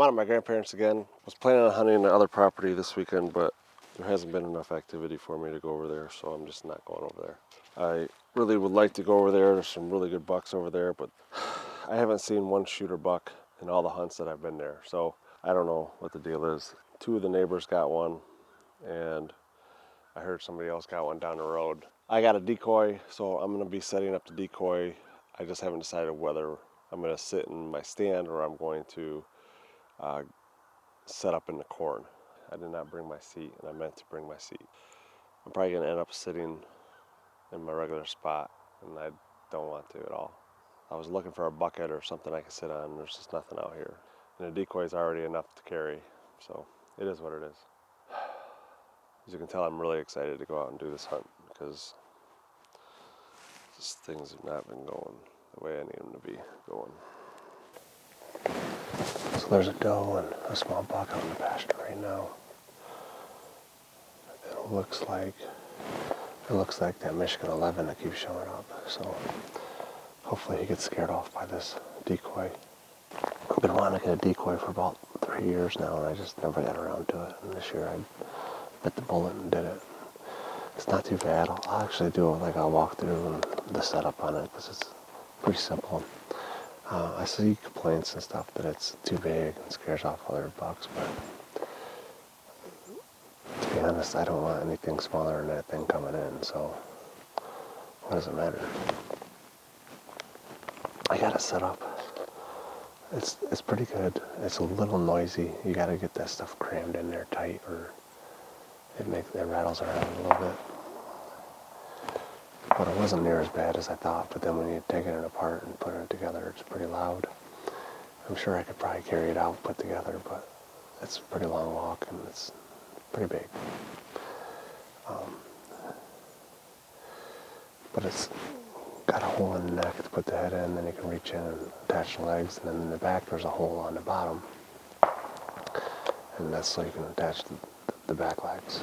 out at my grandparents again. Was planning on hunting the other property this weekend, but there hasn't been enough activity for me to go over there, so I'm just not going over there. I really would like to go over there. There's some really good bucks over there, but I haven't seen one shooter buck in all the hunts that I've been there, so I don't know what the deal is. 2 of the neighbors got one, and I heard somebody else got one down the road. I got a decoy, so I'm going to be setting up the decoy. I just haven't decided whether I'm going to sit in my stand or I'm going to set up in the corn. I did not bring my seat, and I meant to bring my seat. I'm probably going to end up sitting in my regular spot, and I don't want to at all. I was looking for a bucket or something I could sit on, and there's just nothing out here. And the decoy is already enough to carry, so it is what it is. As you can tell, I'm really excited to go out and do this hunt because just things have not been going the way I need them to be going. So there's a doe and a small buck out in the pasture right now. It looks like that Michigan 11 that keeps showing up. So hopefully he gets scared off by this decoy. I've been wanting to get a decoy for about 3 years now, and I just never got around to it. And this year I bit the bullet and did it. It's not too bad. I'll actually do like a walkthrough and the setup on it because it's pretty simple. I see complaints and stuff that it's too big and scares off other bucks, but to be honest, I don't want anything smaller than that thing coming in, so what does it matter? I got it set up. It's pretty good. It's a little noisy. You got to get that stuff crammed in there tight, or it rattles around a little bit. But it wasn't near as bad as I thought. But then when you take it apart and put it together, it's pretty loud. I'm sure I could probably carry it out, put together, but it's a pretty long walk and it's pretty big. But it's got a hole in the neck to put the head in, then you can reach in and attach the legs, and then in the back there's a hole on the bottom, and that's so you can attach the back legs.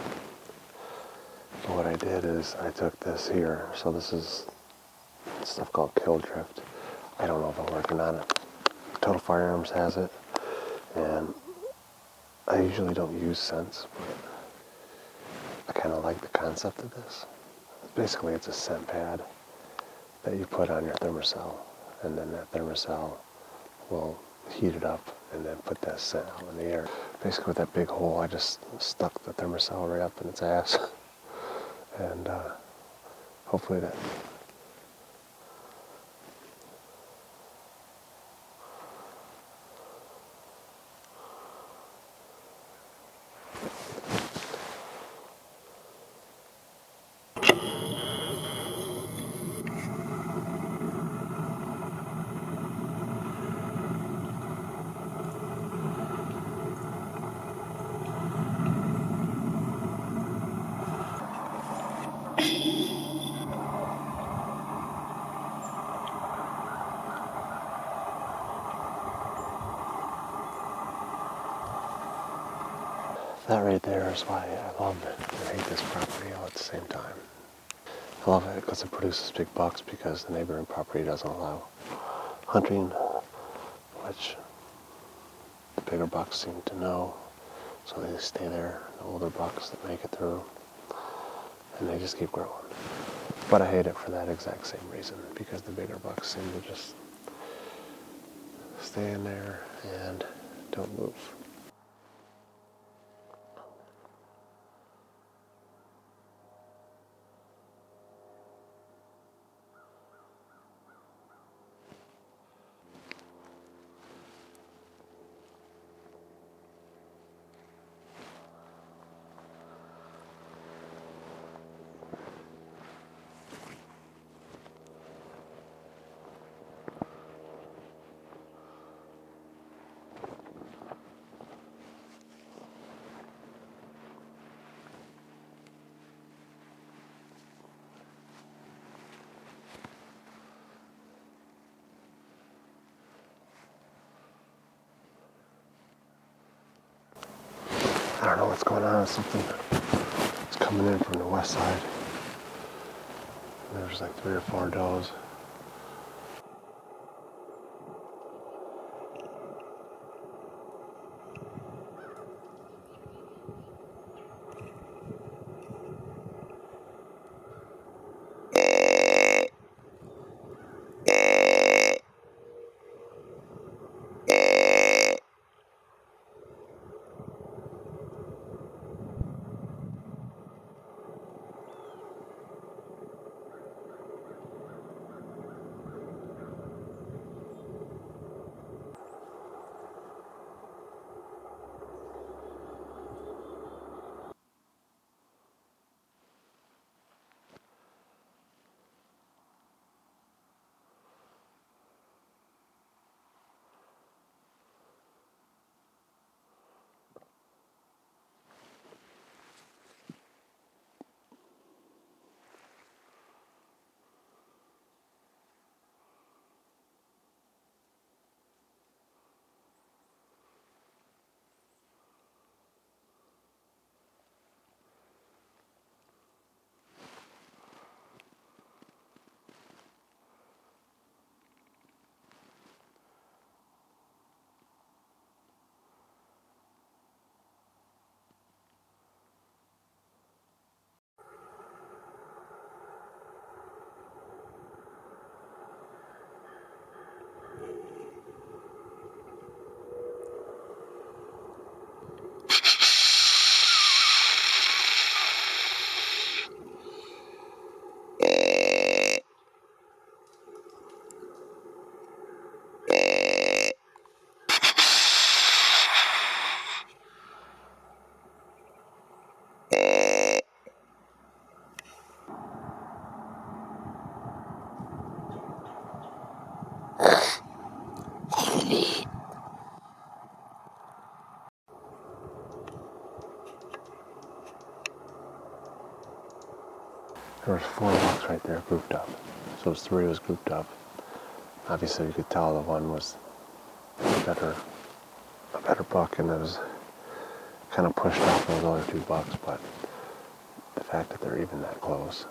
So what I did is I took this here, so this is stuff called kill drift. I don't know if I'm working on it. Total Firearms has it, and I usually don't use scents, but I kind of like the concept of this. Basically, it's a scent pad that you put on your thermocell, and then that thermocell will heat it up and then put that scent out in the air. Basically, with that big hole, I just stuck the thermocell right up in its ass, and hopefully that. That right there is why I love it and hate this property all at the same time. I love it because it produces big bucks because the neighboring property doesn't allow hunting, which the bigger bucks seem to know, so they stay there, the older bucks that make it through, and they just keep growing. But I hate it for that exact same reason, because the bigger bucks seem to just stay in there and don't move. I don't know what's going on. Something is coming in from the west side. There's like 3 or 4 does. There was 4 bucks right there grouped up. So those 3 was grouped up. Obviously you could tell the one was a better buck, and it was kind of pushed off those other 2 bucks, but the fact that they're even that close.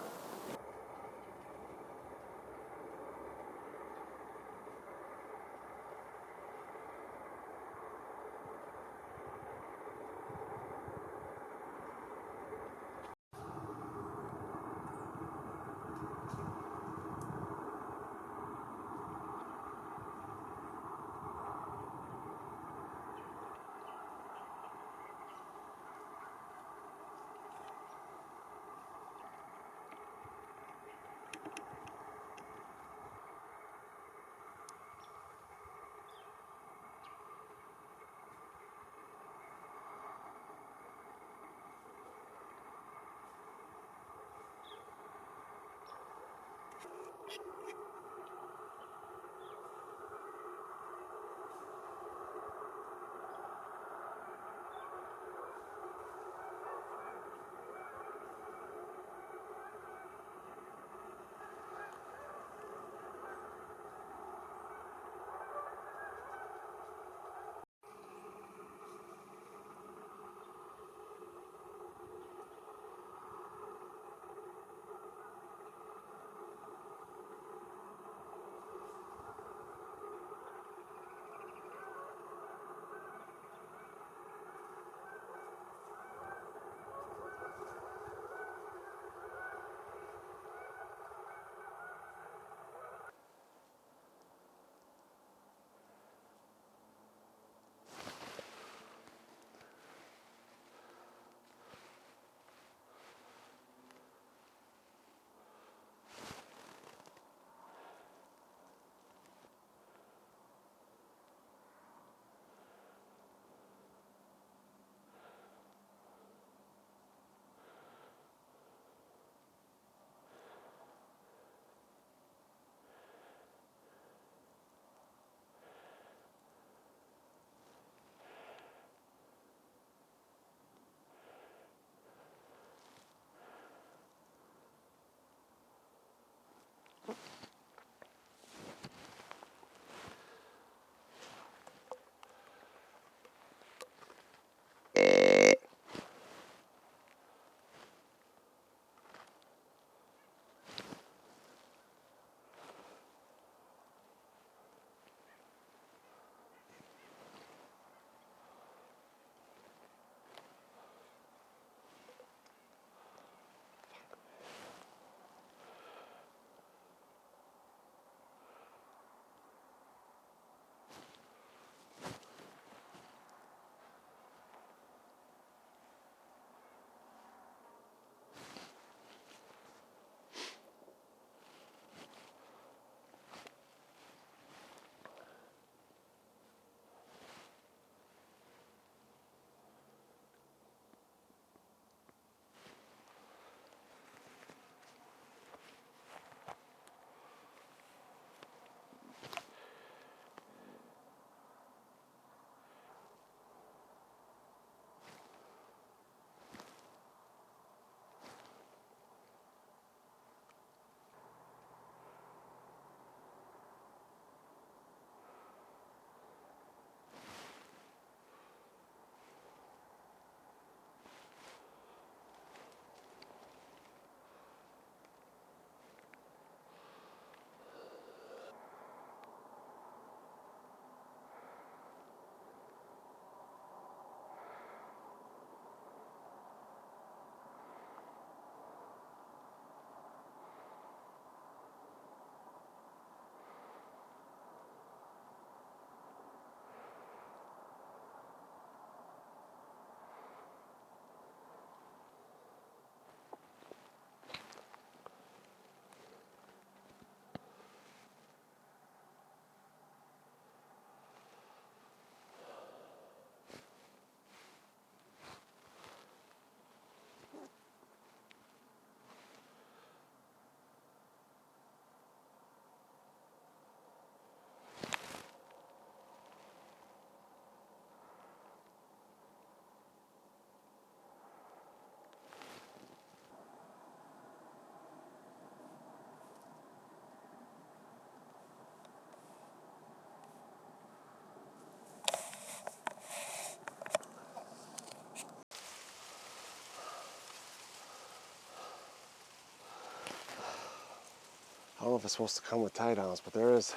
don't know if it's supposed to come with tie downs, but there is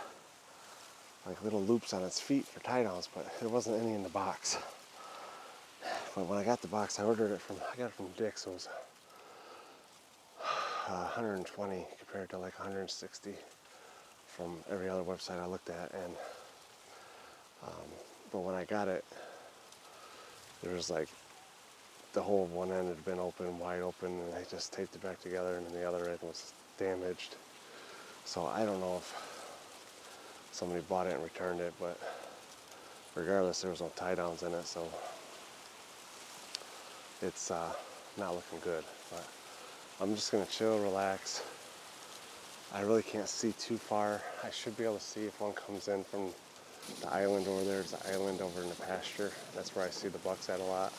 like little loops on its feet for tie downs, but there wasn't any in the box. But when I got the box, I got it from Dick's. It was 120 compared to like 160 from every other website I looked at. And but when I got it, there was like the whole one end had been open, wide open, and they just taped it back together, and then the other end was damaged. So I don't know if somebody bought it and returned it, but regardless, there was no tie downs in it, so it's not looking good. But I'm just gonna chill, relax. I really can't see too far. I should be able to see if one comes in from the island over there. There's an island over in the pasture. That's where I see the bucks at a lot.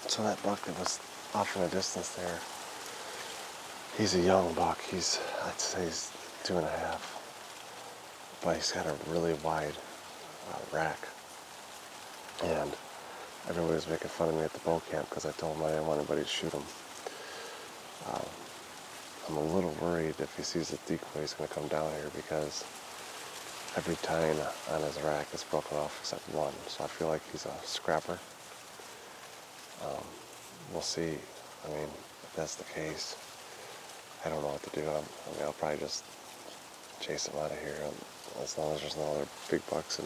So that buck that was off in the distance there, he's a young buck. I'd say he's 2.5, but he's got a really wide rack. And everybody was making fun of me at the bow camp because I told him I didn't want anybody to shoot him. I'm a little worried if he sees a decoy, he's going to come down here because every tine on his rack is broken off except one. So I feel like he's a scrapper. We'll see. I mean, if that's the case, I don't know what to do. I'll probably just chase him out of here as long as there's no other big bucks in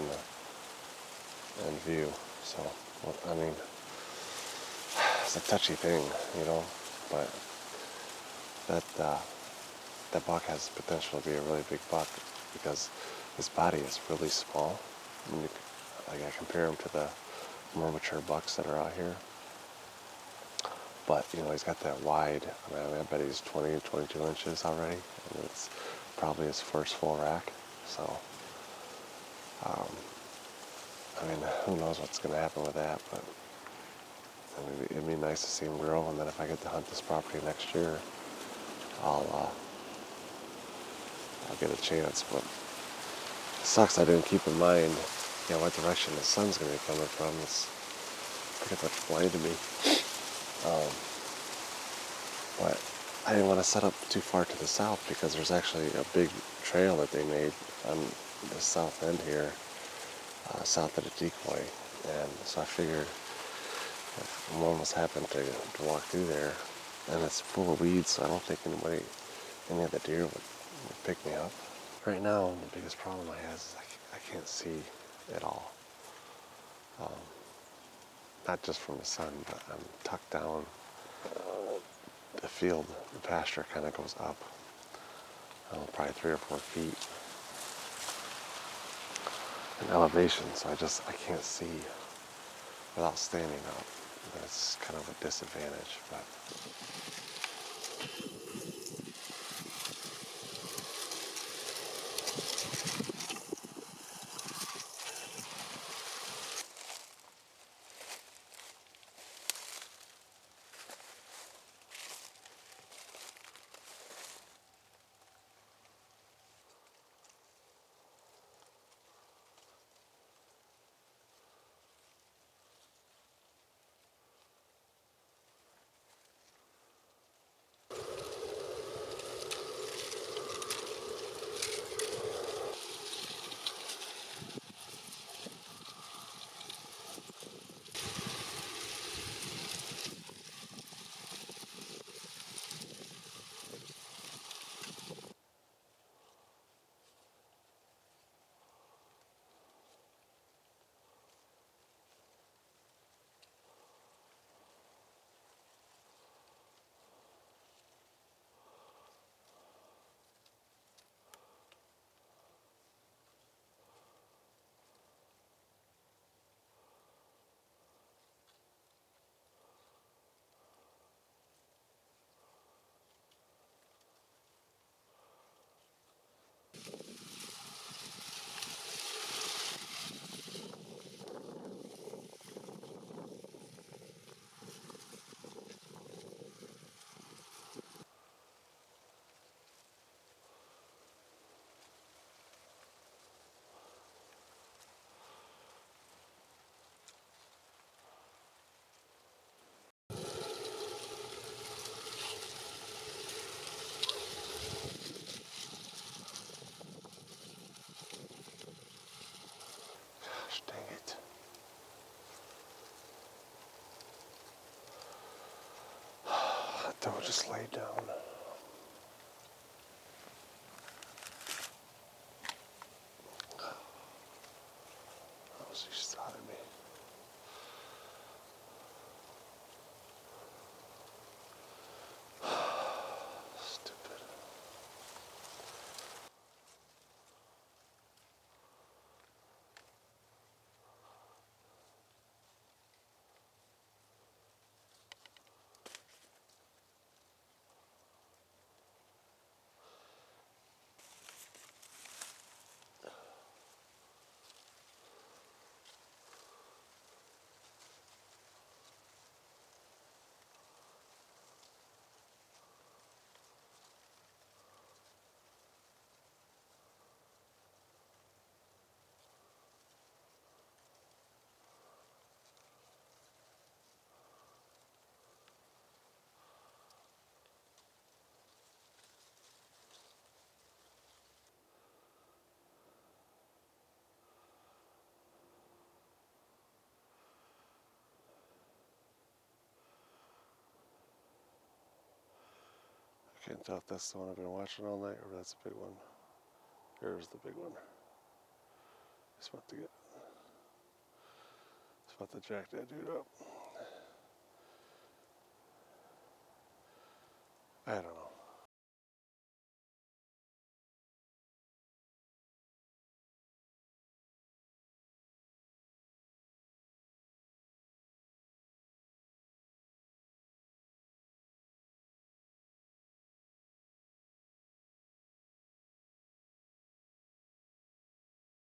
view. So, I mean, it's a touchy thing, you know, but that buck has potential to be a really big buck because his body is really small. I mean, like I compare him to the more mature bucks that are out here. But, you know, he's got that wide, I bet he's 20, 22 inches already. And it's probably his first full rack. So, I mean, who knows what's going to happen with that. But I mean, it'd be nice to see him grow. And then if I get to hunt this property next year, I'll get a chance. But it sucks I didn't keep in mind, you know, what direction the sun's going to be coming from. It's pretty much blinded me. But I didn't want to set up too far to the south because there's actually a big trail that they made on the south end here, south of the decoy. And so I figured if one was happened to walk through there, and it's full of weeds, so I don't think any of the deer would pick me up. Right now, the biggest problem I have is I can't see at all. Not just from the sun, but I'm tucked down. The field, the pasture kind of goes up, probably 3 or 4 feet in elevation, so I can't see without standing up. That's kind of a disadvantage, but So we'll just lay down. Oh, she spotted me. Stupid. I can't tell if that's the one I've been watching all night or that's a big one. Here's the big one. It's about to jack that dude up. I don't know.